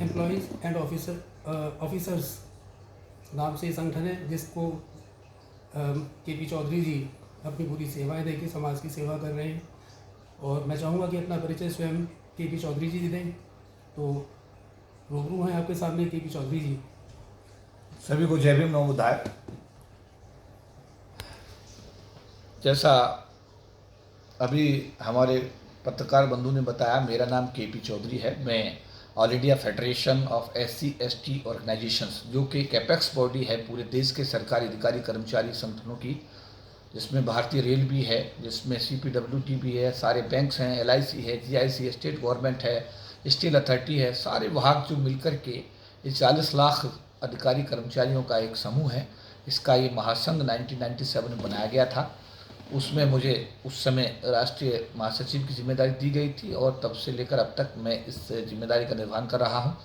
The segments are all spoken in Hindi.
एम्प्लॉयज़ एंड ऑफिसर्स नाम से संगठन है, जिसको के पी चौधरी जी अपनी पूरी सेवाएं देके समाज की सेवा कर रहे हैं। और मैं चाहूँगा कि अपना परिचय स्वयं के पी चौधरी जी दें। तो रूबरू हैं आपके सामने के पी चौधरी जी। सभी को जय भीम, नमो बुद्धाय। जैसा अभी हमारे पत्रकार बंधु ने बताया, मेरा नाम के पी चौधरी है। मैं all India federation of SC/ST organisations, जो कि एक एपेक्स बॉडी है पूरे देश के सरकारी अधिकारी कर्मचारी संगठनों की, जिसमें भारतीय रेल भी है, जिसमें CPWD भी है, सारे बैंक्स हैं, LIC है, GIC, स्टेट गवर्नमेंट है, स्टील अथॉरिटी है, सारे विभाग जो मिलकर के ये 40 लाख अधिकारी कर्मचारियों का एक समूह है। इसका ये महासंघ 1997 में बनाया गया था। उसमें मुझे उस समय राष्ट्रीय महासचिव की जिम्मेदारी दी गई थी और तब से लेकर अब तक मैं इस जिम्मेदारी का निर्वहन कर रहा हूँ।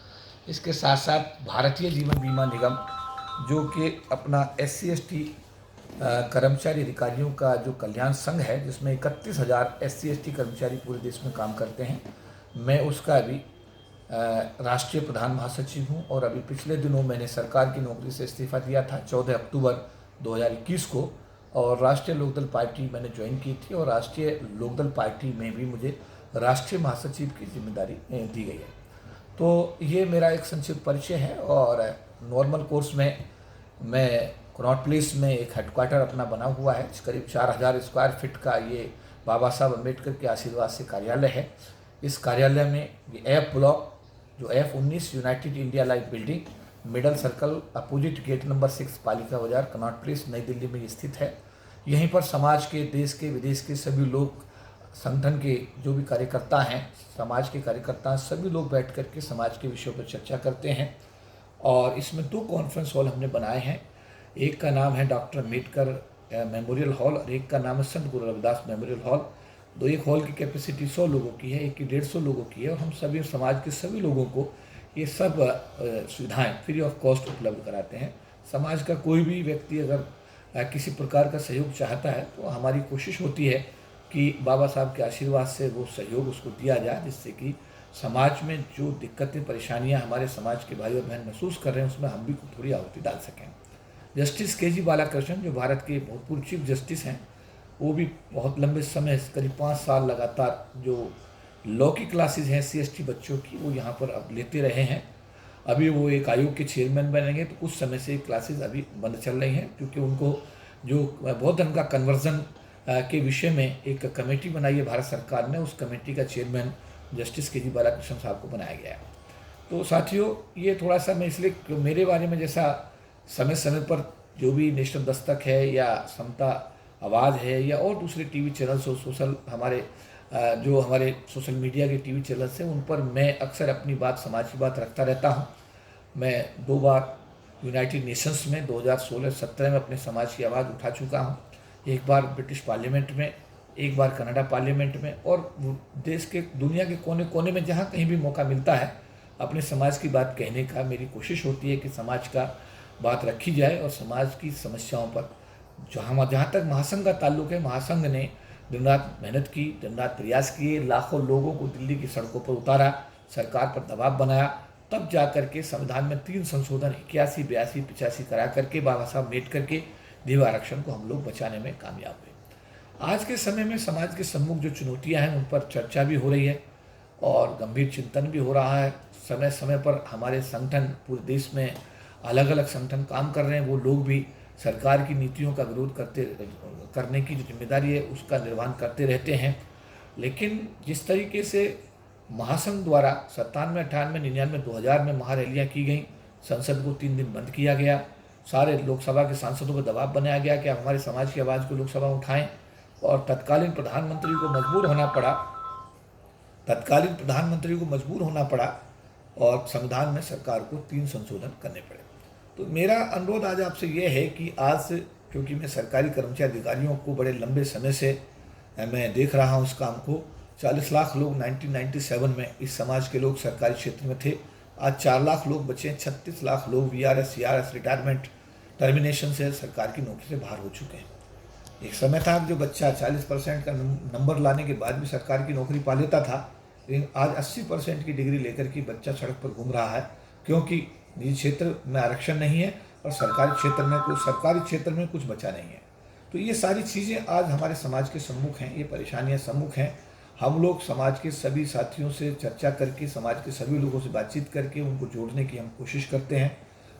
इसके साथ साथ भारतीय जीवन बीमा निगम, जो कि अपना SC/ST कर्मचारी अधिकारियों का जो कल्याण संघ है, जिसमें 31,000 SC/ST कर्मचारी पूरे देश में काम करते हैं, मैं उसका अभी राष्ट्रीय प्रधान महासचिव हूँ। और अभी पिछले दिनों मैंने सरकार की नौकरी से इस्तीफा दिया था 14 अक्टूबर 2021 को, और राष्ट्रीय लोकदल पार्टी मैंने ज्वाइन की थी, और राष्ट्रीय लोकदल पार्टी में भी मुझे राष्ट्रीय महासचिव की जिम्मेदारी दी गई है। तो ये मेरा एक संक्षिप्त परिचय है। और नॉर्मल कोर्स में मैं कनॉट प्लेस में एक हेडक्वार्टर अपना बना हुआ है, करीब 4000 स्क्वायर फीट का ये बाबा साहब अम्बेडकर के आशीर्वाद से कार्यालय है। इस कार्यालय में ये F ब्लॉक, जो F19 United India Life building, Middle Circle, opposite gate number 6, Palika बाजार, कनॉट प्लेस, नई दिल्ली में स्थित है। यहीं पर समाज के, देश के, विदेश के सभी लोग, संगठन के जो भी कार्यकर्ता हैं, समाज के कार्यकर्ता, सभी लोग बैठ कर के समाज के विषयों पर चर्चा करते हैं। और इसमें 2 कॉन्फ्रेंस हॉल हमने बनाए हैं। एक का नाम है डॉक्टर अम्बेडकर मेमोरियल हॉल, और एक का नाम है संत गुरु रविदास मेमोरियल हॉल। एक हॉल की कैपेसिटी 100 लोगों की है, एक की 150 लोगों की है। और हम सभी समाज के सभी लोगों को ये सब सुविधाएं फ्री ऑफ कॉस्ट उपलब्ध कराते हैं। समाज का कोई भी व्यक्ति अगर किसी प्रकार का सहयोग चाहता है, तो हमारी कोशिश होती है कि बाबा साहब के आशीर्वाद से वो सहयोग उसको दिया जाए, जिससे कि समाज में जो दिक्कतें, परेशानियां हमारे समाज के भाई और बहन महसूस कर रहे हैं, उसमें हम भी थोड़ी आहुति डाल सकें। जस्टिस KG बालाकृष्णन, जो भारत के भूतपूर्व चीफ जस्टिस हैं, वो भी बहुत लंबे समय, करीब 5 साल लगातार जो लॉ की क्लासेज हैं SC/ST बच्चों की, वो यहाँ पर अब लेते रहे हैं। अभी वो एक आयोग के चेयरमैन बनेंगे, तो कुछ समय से क्लासेज अभी बंद चल रही हैं, क्योंकि उनको जो बौद्ध धर्म का कन्वर्जन के विषय में एक कमेटी बनाई है भारत सरकार ने, उस कमेटी का चेयरमैन जस्टिस KG बालाकृष्णन साहब को बनाया गया है। तो साथियों, ये थोड़ा सा मैं इसलिए, मेरे बारे में जैसा समय समय पर जो भी नेशनल दस्तक है या समता आवाज़ है या और दूसरे टीवी चैनल्स और जो हमारे सोशल मीडिया के टीवी चैनल्स हैं, उन पर मैं अक्सर अपनी बात, समाज की बात रखता रहता हूं। मैं 2 बार यूनाइटेड नेशंस में 2016-17 में अपने समाज की आवाज़ उठा चुका हूं। एक बार ब्रिटिश पार्लियामेंट में, एक बार कनाडा पार्लियामेंट में, और देश के, दुनिया के कोने कोने में जहाँ कहीं भी मौका मिलता है, अपने समाज की बात कहने का मेरी कोशिश होती है कि समाज का बात रखी जाए। और समाज की समस्याओं पर जहाँ तक महासंघ का ताल्लुक है, महासंघ ने दिन रात मेहनत की, दिन रात प्रयास किए, लाखों लोगों को दिल्ली की सड़कों पर उतारा, सरकार पर दबाव बनाया, तब जा करके संविधान में 3 संशोधन 81, 82, 85 करा करके बाबा साहब अम्बेडकर के देव आरक्षण को हम लोग बचाने में कामयाब हुए। आज के समय में समाज के सम्मुख जो चुनौतियाँ हैं, उन पर चर्चा भी हो रही है और गंभीर चिंतन भी हो रहा है। समय समय पर हमारे संगठन, पूरे देश में अलग अलग संगठन काम कर रहे हैं, वो लोग भी सरकार की नीतियों का विरोध करने की जो जिम्मेदारी है, उसका निर्वहन करते रहते हैं। लेकिन जिस तरीके से महासंघ द्वारा 97, 98, 99, 2000 में महारैलियाँ की गई, संसद को 3 दिन बंद किया गया, सारे लोकसभा के सांसदों पर दबाव बनाया गया कि हमारे समाज की आवाज़ को लोकसभा उठाएं, और तत्कालीन प्रधानमंत्री को मजबूर होना पड़ा और संविधान में सरकार को 3 संशोधन करने पड़े। तो मेरा अनुरोध आज आपसे ये है कि आज से, क्योंकि मैं सरकारी कर्मचारी अधिकारियों को बड़े लंबे समय से मैं देख रहा हूँ इस काम को, 40 लाख लोग 1997 में इस समाज के लोग सरकारी क्षेत्र में थे, आज 4 लाख लोग बचे हैं, 36 लाख लोग VRS, CRS, रिटायरमेंट, टर्मिनेशन से सरकार की नौकरी से बाहर हो चुके हैं। एक समय था जो बच्चा 40% का नंबर लाने के बाद भी सरकार की नौकरी पा लेता था, लेकिन आज 80% की डिग्री लेकर के बच्चा सड़क पर घूम रहा है, क्योंकि निजी क्षेत्र में आरक्षण नहीं है और सरकारी क्षेत्र में कुछ बचा नहीं है। तो ये सारी चीज़ें आज हमारे समाज के सम्मुख हैं, ये परेशानियां सम्मुख हैं। हम लोग समाज के सभी साथियों से चर्चा करके, समाज के सभी लोगों से बातचीत करके उनको जोड़ने की हम कोशिश करते हैं।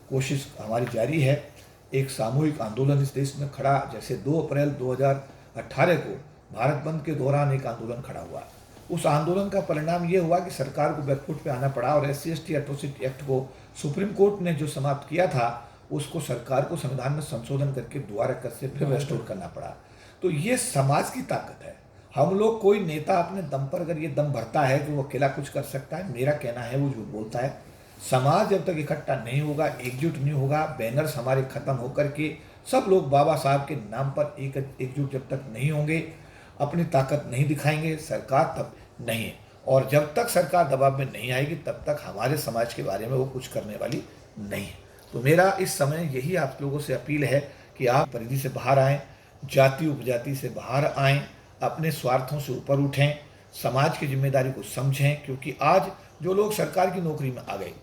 कोशिश हमारी जारी है। एक सामूहिक आंदोलन इस देश में खड़ा, जैसे 2 अप्रैल 2018 को भारत बंद के दौरान एक आंदोलन खड़ा हुआ। उस आंदोलन का परिणाम ये हुआ कि सरकार को बैकफुट पे आना पड़ा और SC/ST एट्रोसिटी एक्ट को सुप्रीम कोर्ट ने जो समाप्त किया था, उसको सरकार को संविधान में संशोधन करके दोबारा कर से फिर रेस्टोर करना पड़ा। तो ये समाज की ताकत है। हम लोग, कोई नेता अपने दम पर अगर ये दम भरता है कि वो अकेला कुछ कर सकता है, मेरा कहना है वो झूठ बोलता है। समाज जब तक इकट्ठा नहीं होगा, एकजुट नहीं होगा, बैनर्स हमारे खत्म होकर के सब लोग बाबा साहब के नाम पर एकजुट जब तक नहीं होंगे, अपनी ताकत नहीं दिखाएंगे, सरकार तब नहीं है। और जब तक सरकार दबाव में नहीं आएगी तब तक हमारे समाज के बारे में वो कुछ करने वाली नहीं है। तो मेरा इस समय यही आप लोगों से अपील है कि आप परिधि से बाहर आएँ, जाति उपजाति से बाहर आएँ, अपने स्वार्थों से ऊपर उठें, समाज की जिम्मेदारी को समझें। क्योंकि आज जो लोग सरकार की नौकरी में आ गए,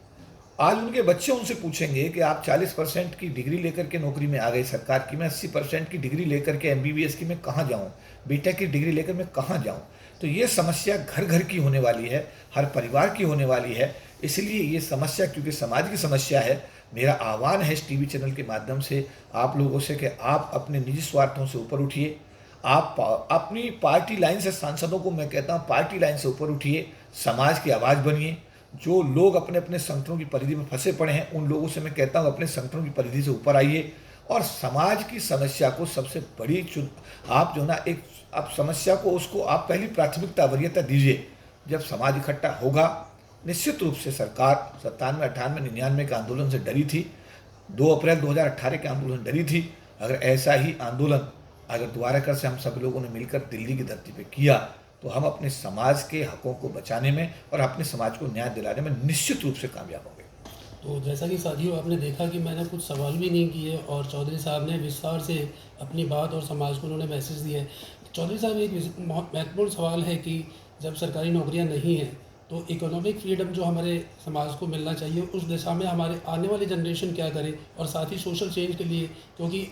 आज उनके बच्चे उनसे पूछेंगे कि आप 40% की डिग्री लेकर के नौकरी में आ गए सरकार की, मैं 80% की डिग्री लेकर के MBBS की मैं कहाँ जाऊँ, बीटेक की डिग्री लेकर मैं कहाँ जाऊँ। तो ये समस्या घर घर की होने वाली है, हर परिवार की होने वाली है। इसलिए ये समस्या, क्योंकि समाज की समस्या है, मेरा आह्वान है इस TV चैनल के माध्यम से आप लोगों से कि आप अपने निजी स्वार्थों से ऊपर उठिए। आप अपनी पार्टी लाइन से, सांसदों को मैं कहता हूँ पार्टी लाइन से ऊपर उठिए, समाज की आवाज़ बनिए। जो लोग अपने अपने संगठनों की परिधि में फंसे पड़े हैं, उन लोगों से मैं कहता हूँ अपने संगठनों की परिधि से ऊपर आइए और समाज की समस्या को सबसे बड़ी आप जो ना एक आप समस्या को, उसको आप पहली प्राथमिकता, वरीयता दीजिए। जब समाज इकट्ठा होगा, निश्चित रूप से सरकार 97, 98, 99 के आंदोलन से डरी थी, 2 अप्रैल 2018 के आंदोलन डरी थी। अगर ऐसा ही आंदोलन अगर दोबारा कर से हम सब लोगों ने मिलकर दिल्ली की धरती पे किया, तो हम अपने समाज के हकों को बचाने में और अपने समाज को न्याय दिलाने में निश्चित रूप से कामयाब होंगे। तो जैसा कि साथियों आपने देखा कि मैंने कुछ सवाल भी नहीं किए और चौधरी साहब ने विस्तार से अपनी बात और समाज को उन्होंने मैसेज दिया है। चौधरी साहब, एक महत्वपूर्ण सवाल है कि जब सरकारी नौकरियां नहीं हैं तो इकोनॉमिक फ्रीडम जो हमारे समाज को मिलना चाहिए, उस दिशा में हमारे आने वाली जनरेशन क्या करे, और साथ ही सोशल चेंज के लिए, क्योंकि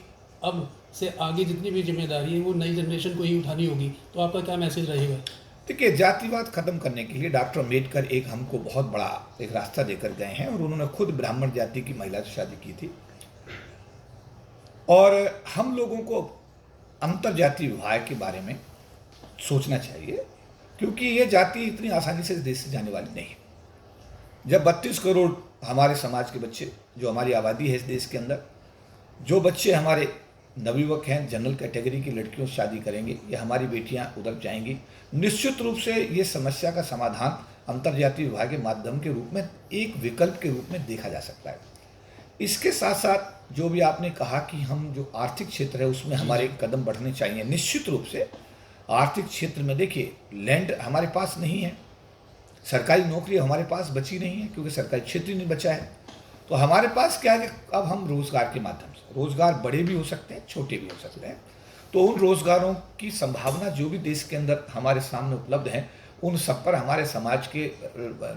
अब से आगे जितनी भी जिम्मेदारी है वो नई जनरेशन को ही उठानी होगी, तो आपका क्या मैसेज रहेगा? देखिए, जातिवाद खत्म करने के लिए डॉक्टर अम्बेडकर एक हमको बहुत बड़ा एक रास्ता देकर गए हैं और उन्होंने खुद ब्राह्मण जाति की महिला से शादी की थी। और हम लोगों को अंतरजातीय विवाह के बारे में सोचना चाहिए, क्योंकि ये जाति इतनी आसानी से इस देश से जाने वाली नहीं है। जब 32 करोड़ हमारे समाज के बच्चे, जो हमारी आबादी है इस देश के अंदर, जो बच्चे हमारे नवयुवक हैं, जनरल कैटेगरी की लड़कियों से शादी करेंगे, ये हमारी बेटियां उधर जाएंगी, निश्चित रूप से ये समस्या का समाधान अंतर्जातीय विवाह के माध्यम के रूप में, एक विकल्प के रूप में देखा जा सकता है। इसके साथ साथ जो भी आपने कहा कि हम जो आर्थिक क्षेत्र है उसमें हमारे कदम बढ़ने चाहिए। निश्चित रूप से आर्थिक क्षेत्र में देखिए, लैंड हमारे पास नहीं है, सरकारी नौकरी हमारे पास बची नहीं है, क्योंकि सरकारी क्षेत्र ही नहीं बचा है। तो हमारे पास क्या है कि अब हम रोज़गार के माध्यम से, रोज़गार बड़े भी हो सकते हैं, छोटे भी हो सकते हैं, तो उन रोज़गारों की संभावना जो भी देश के अंदर हमारे सामने उपलब्ध हैं, उन सब पर हमारे समाज के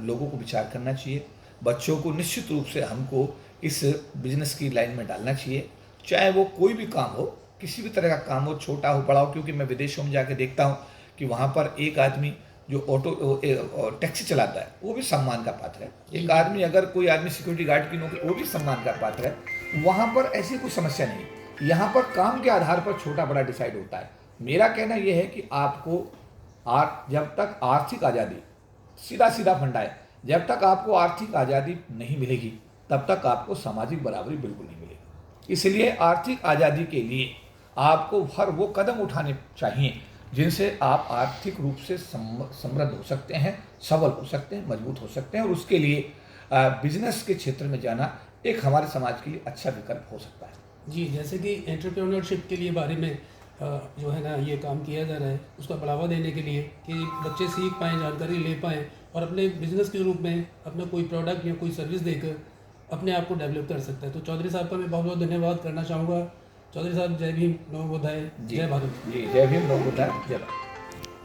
लोगों को विचार करना चाहिए। बच्चों को निश्चित रूप से हमको इस बिजनेस की लाइन में डालना चाहिए, चाहे वो कोई भी काम हो, किसी भी तरह का काम हो, छोटा हो बड़ा हो। क्योंकि मैं विदेशों में जाके देखता हूँ कि वहाँ पर एक आदमी जो टैक्सी चलाता है वो भी सम्मान का पात्र है, एक आदमी, अगर कोई आदमी सिक्योरिटी गार्ड की नौकरी, वो भी सम्मान का पात्र है। वहाँ पर ऐसी कोई समस्या नहीं। यहाँ पर काम के आधार पर छोटा बड़ा डिसाइड होता है। मेरा कहना यह है कि आपको जब तक आर्थिक आज़ादी, सीधा सीधा फंडा है, जब तक आपको आर्थिक आज़ादी नहीं मिलेगी तब तक आपको सामाजिक बराबरी बिल्कुल नहीं मिलेगी। इसलिए आर्थिक आज़ादी के लिए आपको हर वो कदम उठाने चाहिए जिनसे आप आर्थिक रूप से समृद्ध हो सकते हैं, सबल हो सकते हैं, मजबूत हो सकते हैं। और उसके लिए बिजनेस के क्षेत्र में जाना एक हमारे समाज के लिए अच्छा विकल्प हो सकता है। जी, जैसे कि एंटरप्रेन्योरशिप के लिए बारे में जो है ना ये काम किया जा रहा है, उसका बढ़ावा देने के लिए कि बच्चे सीख पाएँ, जानकारी ले पाएँ और अपने बिजनेस के रूप में अपना कोई प्रोडक्ट या कोई सर्विस देकर अपने आप को डेवलप कर सकता है। तो चौधरी साहब का मैं बहुत बहुत धन्यवाद करना चाहूँगा। चौधरी साहब, जय भीम, नमो बुद्धाय, जय भारत। जी, जय भीम, नमो बुद्धाय, जय भारत।